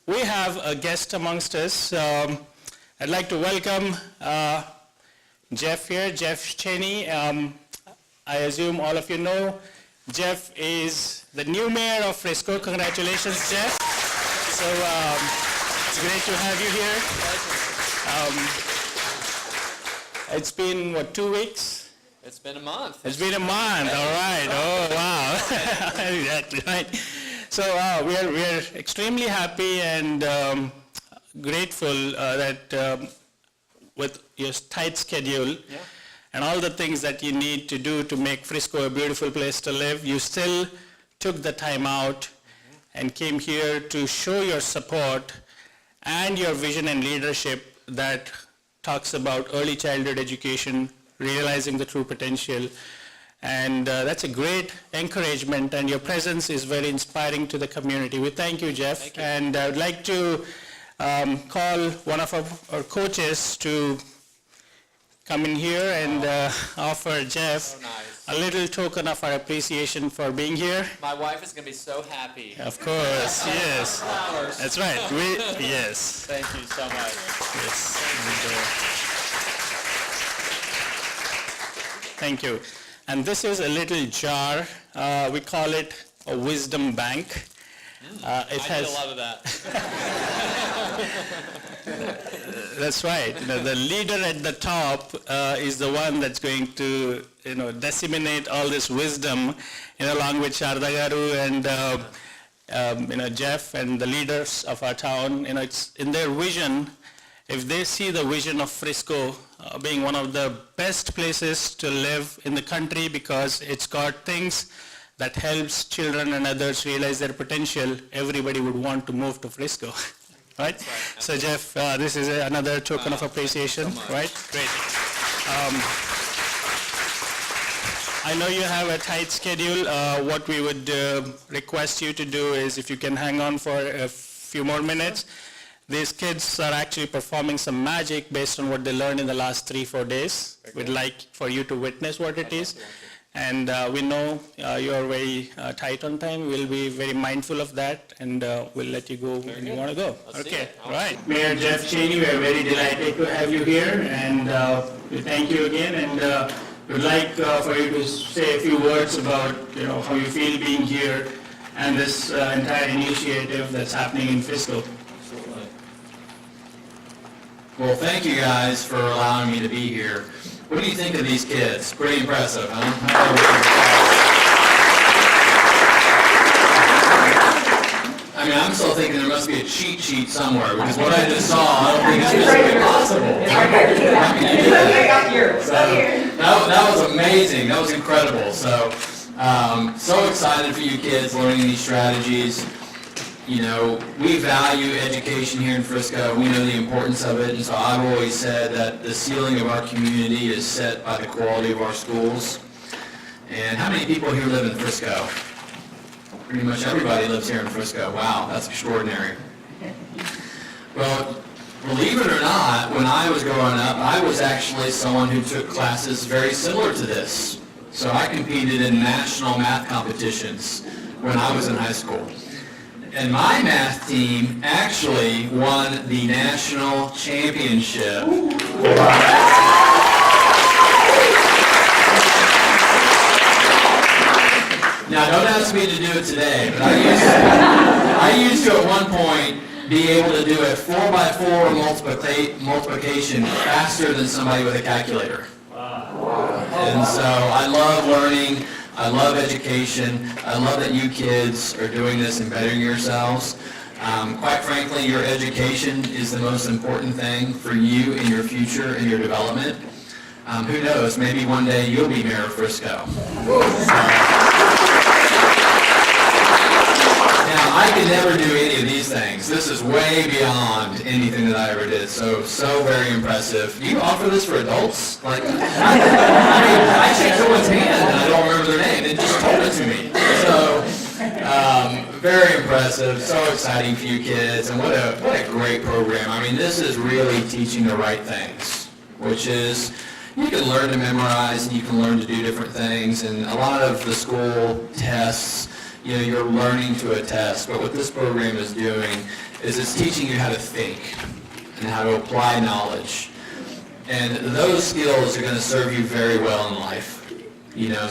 we have a guest amongst us. I'd like to welcome Jeff here, Jeff Cheney. I assume all of you know Jeff is the new mayor of Frisco. Congratulations, Jeff. So it's great to have you here. It's been, what, 2 weeks? It's been a month. It's been a month, all right. Oh, wow. Exactly, right. So we are extremely happy and grateful that with your tight schedule and all the things that you need to do to make Frisco a beautiful place to live, you still took the time out and came here to show your support and your vision and leadership that talks about early childhood education, realizing the true potential. And that's a great encouragement, and your presence is very inspiring to the community. We thank you, Jeff. Thank you. And I would like to call one of our coaches to come in here and offer Jeff a little token of our appreciation for being here. My wife is going to be so happy. Of course, yes. Flowers. That's right. Yes. Thank you so much. Yes. Thank you. And this is a little jar. We call it a wisdom bank. I did a lot of that. That's right. The leader at the top is the one that's going to, disseminate all this wisdom, along with Sharada Garu and Jeff and the leaders of our town. It's in their vision. If they see the vision of Frisco being one of the best places to live in the country because it's got things that helps children and others realize their potential, everybody would want to move to Frisco, right? So Jeff, this is another token of appreciation, so right? Great. I know you have a tight schedule. What we would request you to do is if you can hang on for a few more minutes. These kids are actually performing some magic based on what they learned in the last 3-4 days. We'd like for you to witness what it is. And we know you are very tight on time. We'll be very mindful of that, and we'll let you go when you want to go. Okay, all right. Mayor Jeff Cheney, we are very delighted to have you here, and we thank you again. And we'd like for you to say a few words about how you feel being here and this entire initiative that's happening in Frisco. Well, thank you guys for allowing me to be here. What do you think of these kids? Pretty impressive, huh? I mean, I'm still thinking there must be a cheat sheet somewhere, because what I just saw, I don't think it's physically possible. How can you do that? That was amazing. That was incredible. So excited for you kids learning these strategies. We value education here in Frisco. We know the importance of it, and so I've always said that the ceiling of our community is set by the quality of our schools. And how many people here live in Frisco? Pretty much everybody lives here in Frisco. Wow, that's extraordinary. Well, believe it or not, when I was growing up, I was actually someone who took classes very similar to this. So I competed in national math competitions when I was in high school. And my math team actually won the national championship. Now, don't ask me to do it today, but I used to at one point be able to do a 4x4 multiplication faster than somebody with a calculator. And so I love learning. I love education. I love that you kids are doing this and bettering yourselves. Quite frankly, your education is the most important thing for you in your future and your development. Who knows, maybe one day you'll be mayor of Frisco. Now, I could never do any of these things. This is way beyond anything that I ever did, so very impressive. Do you offer this for adults? I shook someone's hand and I don't remember their name. They just told it to me. So, very impressive, so exciting for you kids, and what a great program. I mean, this is really teaching the right things, which is you can learn to memorize and you can learn to do different things, and a lot of the school tests you're learning to a test. But what this program is doing is it's teaching you how to think and how to apply knowledge. And those skills are going to serve you very well in life.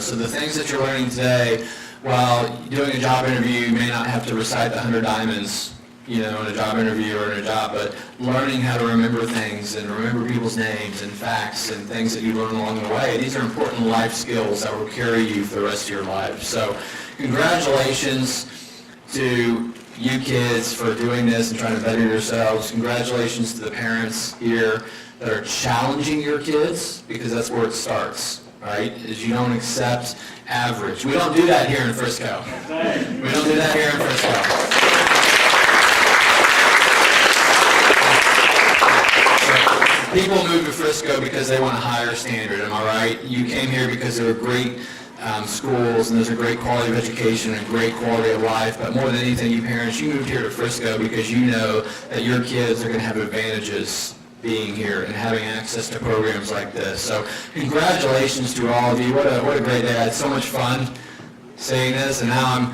So the things that you're learning today, while doing a job interview, you may not have to recite the 100 diamonds, in a job interview or in a job, but learning how to remember things and remember people's names and facts and things that you learn along the way, these are important life skills that will carry you for the rest of your life. So congratulations to you kids for doing this and trying to better yourselves. Congratulations to the parents here that are challenging your kids, because that's where it starts, right? Is you don't accept average. We don't do that here in Frisco. We don't do that here in Frisco. People move to Frisco because they want a higher standard, am I right? You came here because there were great schools, and there's a great quality of education and great quality of life, but more than anything, you parents, you moved here to Frisco because you know that your kids are going to have advantages being here and having access to programs like this. So congratulations to all of you. What a great day. I had so much fun saying this, and now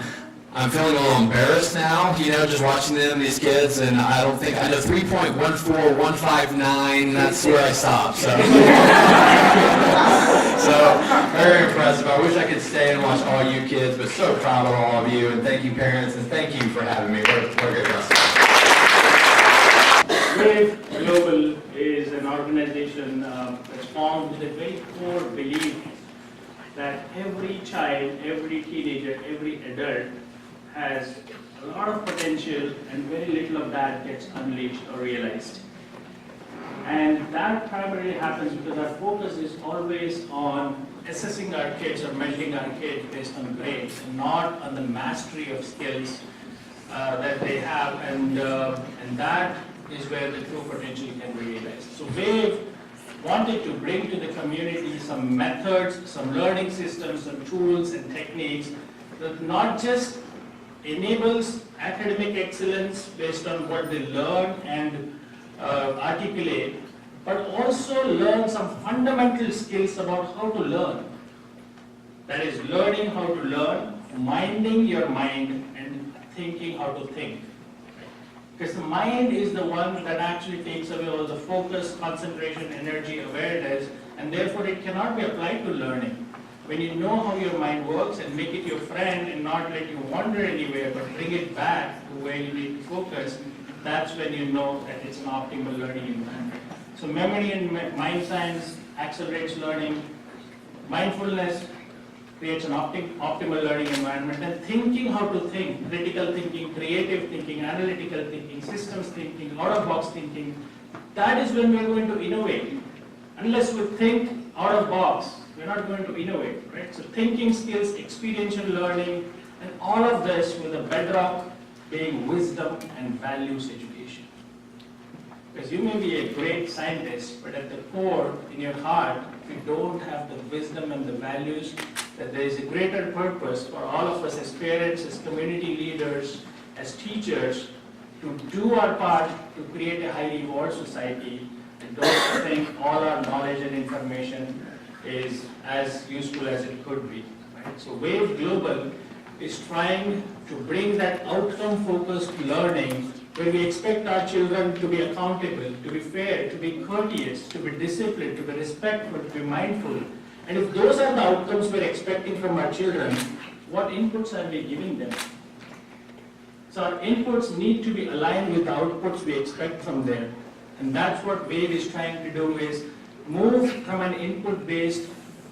I'm feeling a little embarrassed now, just watching these kids, and I know 3.14159, that's where I stopped, so. So, very impressive. I wish I could stay and watch all you kids, but so proud of all of you, and thank you parents, and thank you for having me. What a great process. WAVE Global is an organization that's formed with a very core belief that every child, every teenager, every adult has a lot of potential and very little of that gets unleashed or realized. And that primarily happens because our focus is always on assessing our kids or measuring our kids based on grades and not on the mastery of skills that they have, and that is where the true potential can be realized. So WAVE wanted to bring to the community some methods, some learning systems, some tools and techniques that not just enables academic excellence based on what they learn and articulate, but also learn some fundamental skills about how to learn. That is, learning how to learn, minding your mind, and thinking how to think. Because the mind is the one that actually takes away all the focus, concentration, energy, awareness, and therefore it cannot be applied to learning. When you know how your mind works and make it your friend and not let you wander anywhere, but bring it back to where you need to focus, that's when you know that it's an optimal learning environment. So memory and mind science accelerates learning. Mindfulness creates an optimal learning environment. And thinking how to think, critical thinking, creative thinking, analytical thinking, systems thinking, out-of-box thinking, that is when we're going to innovate. Unless we think out-of-box, we're not going to innovate, right? So thinking skills, experiential learning, and all of this with a bedrock being wisdom and values education. Because you may be a great scientist, but at the core, in your heart, if you don't have the wisdom and the values, that there is a greater purpose for all of us as parents, as community leaders, as teachers, to do our part to create a highly evolved society, and don't think all our knowledge and information is as useful as it could be. Right? So WAVE Global is trying to bring that outcome-focused learning where we expect our children to be accountable, to be fair, to be courteous, to be disciplined, to be respectful, to be mindful. And if those are the outcomes we're expecting from our children, what inputs are we giving them? So our inputs need to be aligned with the outputs we expect from them. And that's what WAVE is trying to do, is move from an input-based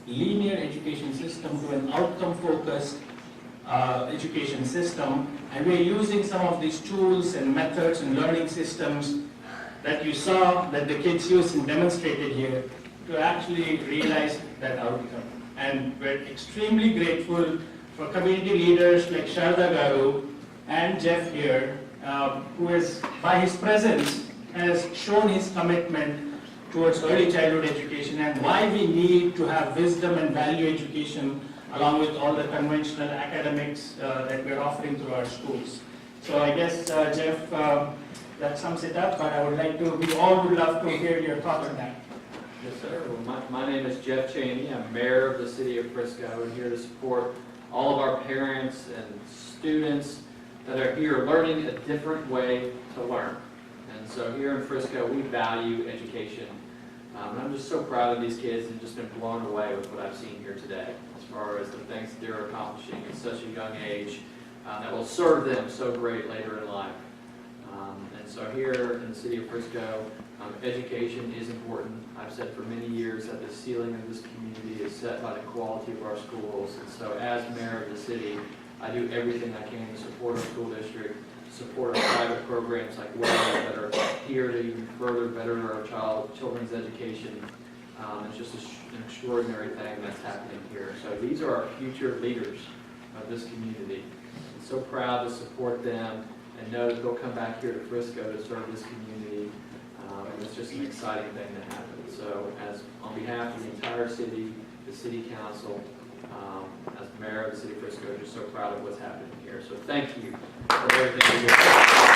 linear education system to an outcome-focused education system. And we're using some of these tools and methods and learning systems that you saw that the kids used and demonstrated here to actually realize that outcome. And we're extremely grateful for community leaders like Sharada Garu and Jeff here, who is, by his presence, has shown his commitment towards early childhood education and why we need to have wisdom and value education along with all the conventional academics that we're offering through our schools. So I guess, Jeff, that sums it up, but I would like to, we all would love to hear your thoughts on that. Yes, sir. Well, my name is Jeff Cheney. I'm mayor of the city of Frisco and here to support all of our parents and students that are here learning a different way to learn. And so here in Frisco, we value education. And I'm just so proud of these kids and just been blown away with what I've seen here today as far as the things that they're accomplishing at such a young age that will serve them so great later in life. And so here in the city of Frisco, education is important. I've said for many years that the ceiling of this community is set by the quality of our schools. And so as mayor of the city, I do everything I can to support our school district, support our private programs like WELL that are here to even further better our children's education. It's just an extraordinary thing that's happening here. So these are our future leaders of this community. I'm so proud to support them and know that they'll come back here to Frisco to serve this community. And it's just an exciting thing to happen. So on behalf of the entire city, the city council, as mayor of the city of Frisco, just so proud of what's happening here. So thank you for everything you do.